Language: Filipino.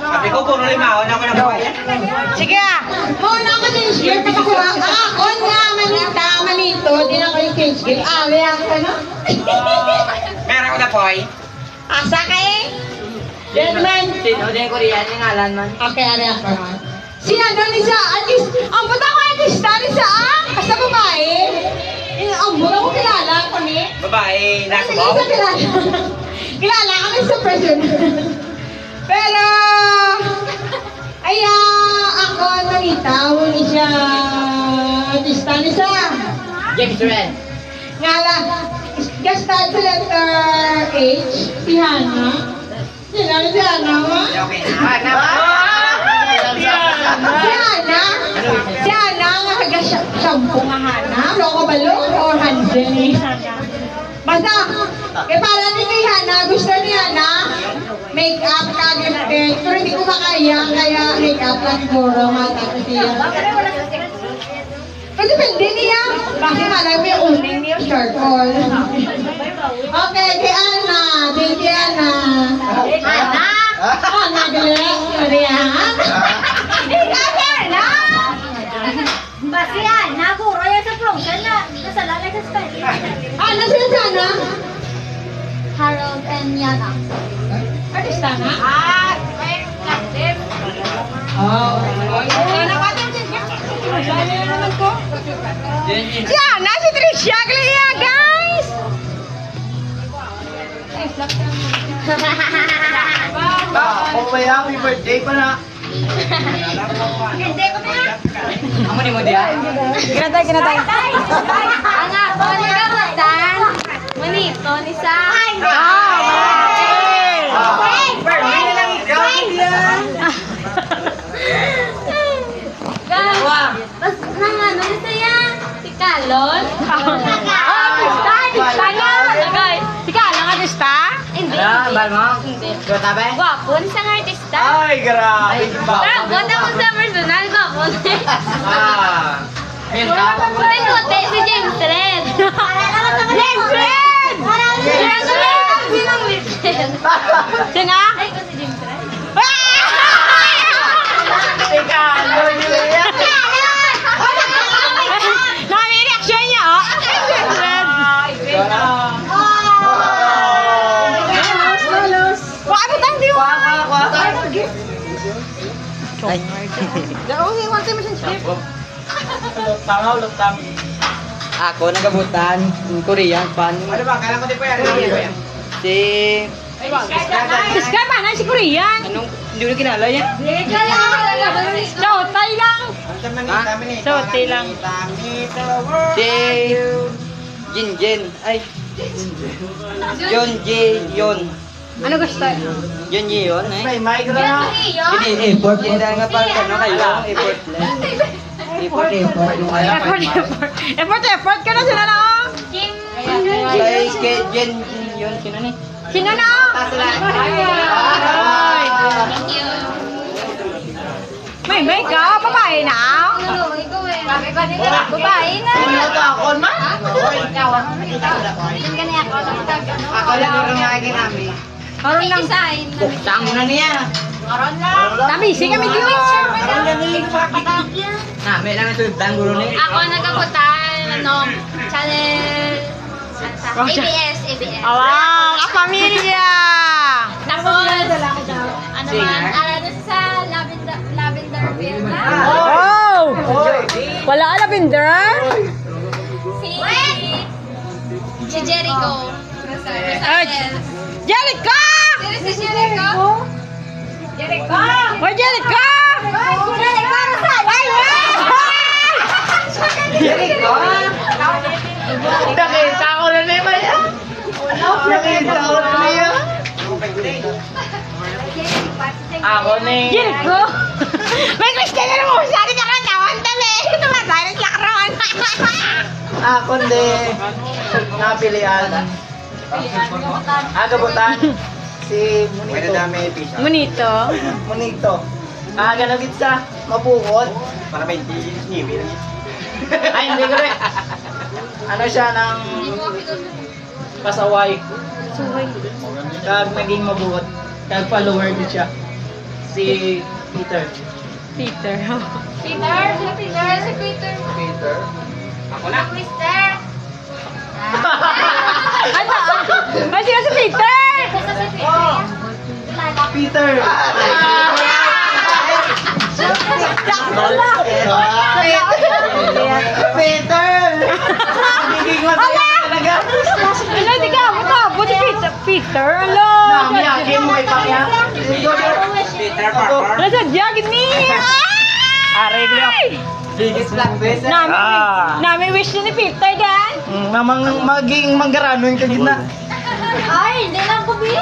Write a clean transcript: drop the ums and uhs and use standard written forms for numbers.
Sabi ko, puro limaon ako na buhay. Sige ah. Muna ako din share pa ako. Ako nga, manito. Di na ko yung cage game. React ka no? Meron ko na boy. Asa ka eh? Gentlemen. Sino din Korean yung ngalan man? Okay, react ka man. Si ano ni sa artist. Ang buta ko artista ni sa Asa babae. Ang buta ko kilala ko ni. Babae, nasa Sige, ko. sa kilala. Kilala ka sa person. Pero, ako, nanita, huli siya, artista ni sa. James Red. Ngala, gastan sa letter H, si Hana. Sino si Hana mo? Okay na. Si Hana, nga kaga-shampoo nga Hana. Loko balo or Hansel eh. Basta, para ni kay Hana, gusto ni Hana, make-up ka-gifted. Pero hindi ko makaya, kaya make-up lang siguro, matapos siya. Pero depende niya. Bakit malay mo yung uning niya yung charcoal. Okay, kay Ana. Thank you, Ana. Ana? Ana, gali. Sorry, ha? Kaya, Ana? Basi Ana, puro yan sa promotion na nasalala sa spelling. Ana, sila si Ana? Harold and Yana. Artista na? May captain. Oh. Ana, pati yung si Ana, si Trisha, kaya guys! Kung may happy birthday pa na. Hindi ko na. Amo ni mo diyan. Kinatay. Ang ako ni Kamutan. Manito ni sa. Tapos nang ano ni saya? Si Kalon. Artista nga. Si Kalang artista? Hindi. Hindi. Gwapo ni sang artista. Ay, grabe. Gwapo mo sa personal. Gwapo ni. Ayun ka. May kote si James Red. James Red! James Red! Sinong Red? Sino? Ay, ko si James Red. Nami reaction niya, oh. Wah, ano tang di mo? Ako nagabutan ng Korean pan. Ano ba? Kailan ko di pa yan? Si Iska pa na si Korean. anong hindi ko kinala yan. Chotay lang. Sote lang. Si Jinjin. Ay. Yon. Ano gusto? Yon eh. May mic na. Ini effort din nga pa ano kayo effort lang. Effort ka na sila na, oh. Kay Jen yun sino ni? Sino na, oh? Ay. May ka, babae na, oh. Babae na. Ako man? Ako lang ang nakikita namin. Karon lang. Buktang na niya. Tabisi kami dito. Nami lang ito yung gulo ni. Ako nagabutan, channel ABS. Awang, kapamilya. Tapos, ano man, sa Lavender Villa. Oh! Wala ka lavender? Si Jericho. Ay, Jericho! Sino si Jericho? Jericho! Hoy, Jericho! Jericho Rosario! Jericho? Nakita ko na naman yan. Nakita ko na niya. Ako ni... Jericho! May Christian na naman sa atin ka naman dali! Tumasalit lang ron! Ako hindi. Napilian. Agabutan. Si Munito. Munito. Munito. Ganagit sa mabukod. Para may TV lang. Ay, hindi ko rin. Ano siya ng pasaway. Kag naging mabukod. Kag-follower din siya. Si Peter. Peter. Peter? Si Peter? Si Peter. Peter? Ako na. Mister. Ano? Mas sila si Peter! Basta si Peter. Peter! Peter! Nagiging matay talaga. Ano, di ka abot si Peter. Peter, alo! Namiyakin mo kay Pakya. Peter Parker. Nasa jagin ni! Reglo. Biggest black face. Nami wish ni Peter, gan? Mamang maging manggaranon ka gina. Ay, hindi lang ko